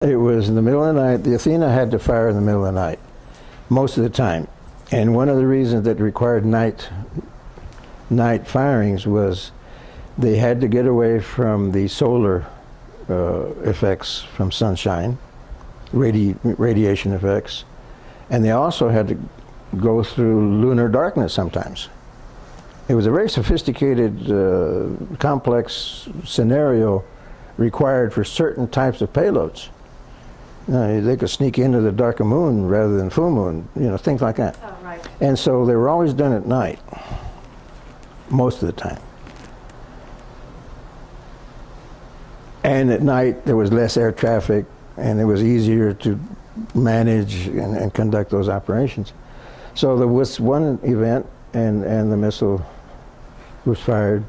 It was in the middle of the night. The Athena had to fire in the middle of the night, most of the time. And one of the reasons that required night firings was they had to get away from the solar effects from sunshine, radiation effects, and they also had to go through lunar darkness sometimes. It was a very sophisticated, complex scenario required for certain types of payloads. They could sneak into the darker moon rather than full moon, things like that. Oh, right. And so they were always done at night, most of the time. And at night there was less air traffic, and it was easier to manage and conduct those operations. So there was one event, and the missile was fired,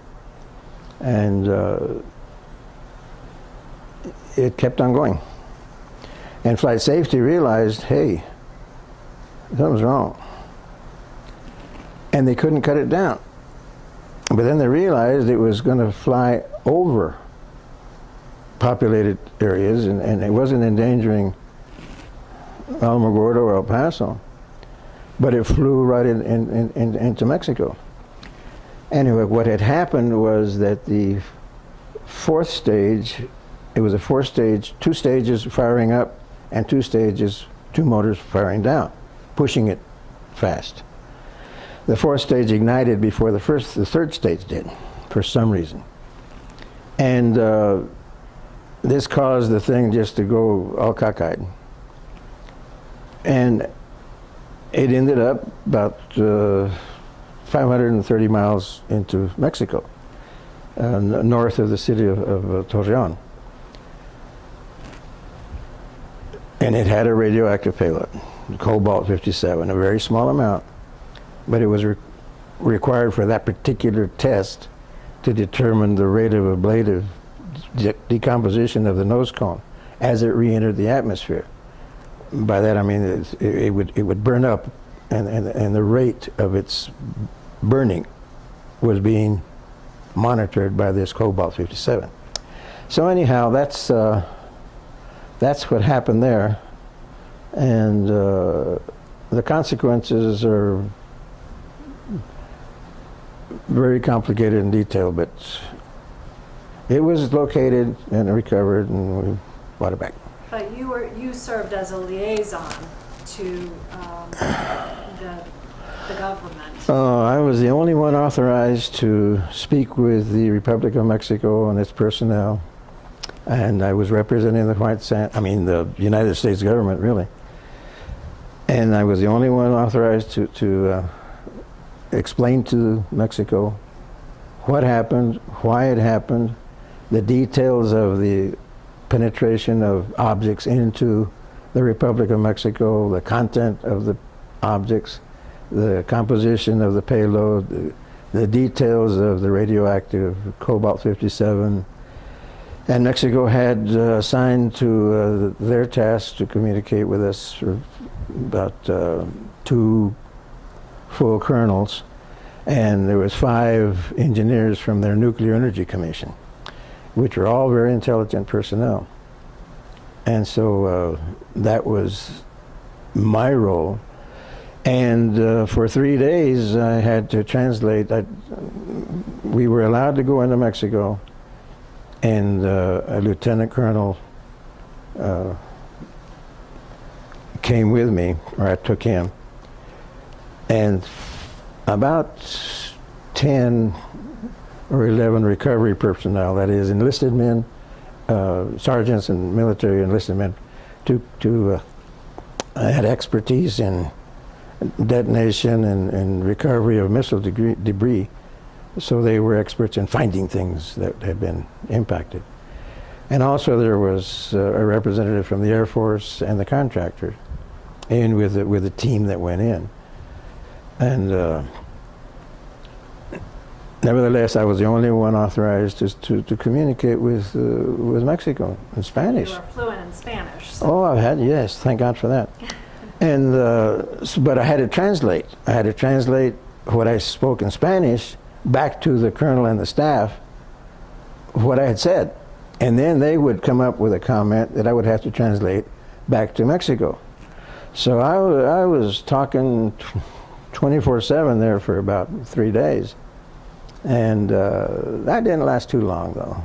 and it kept on going. And flight safety realized, hey, something's wrong. And they couldn't cut it down. But then they realized it was going to fly over populated areas, and it wasn't endangering Alamogordo or El Paso, but it flew right into Mexico. Anyway, what had happened was that the fourth stage, it was a four-stage, 2 stages firing up, and 2 stages, 2 motors firing down, pushing it fast. The fourth stage ignited before the third stage did, for some reason. And this caused the thing just to go all cockeyed. And it ended up about 530 miles into Mexico, north of the city of Torreon. And it had a radioactive payload, cobalt-57, a very small amount, but it was required for that particular test to determine the rate of ablative decomposition of the nose cone as it re-entered the atmosphere. By that I mean it would burn up, and the rate of its burning was being monitored by this cobalt-57. So anyhow, that's what happened there, and the consequences are very complicated in detail, but it was located and recovered, and we brought it back. But you served as a liaison to the government. I was the only one authorized to speak with the Republic of Mexico and its personnel. And I was representing the United States government, really. And I was the only one authorized to explain to Mexico what happened, why it happened, the details of the penetration of objects into the Republic of Mexico, the content of the objects, the composition of the payload, the details of the radioactive cobalt-57. And Mexico had assigned to their task to communicate with us for about 2 full colonels, and there was 5 engineers from their Nuclear Energy Commission, which were all very intelligent personnel. And so that was my role. And for 3 days I had to translate. We were allowed to go into Mexico, and a lieutenant colonel came with me, or I took him, and about 10 or 11 recovery personnel, that is enlisted men, sergeants and military enlisted men, had expertise in detonation and recovery of missile debris. So they were experts in finding things that had been impacted. And also there was a representative from the Air Force and the contractor in with the team that went in. And nevertheless, I was the only one authorized to communicate with Mexico in Spanish. You were fluent in Spanish. So. Oh, yes, thank God for that. And but I had to translate. I had to translate what I spoke in Spanish back to the colonel and the staff, what I had said. And then they would come up with a comment that I would have to translate back to Mexico. So I was talking 24/7 there for about 3 days. And that didn't last too long, though.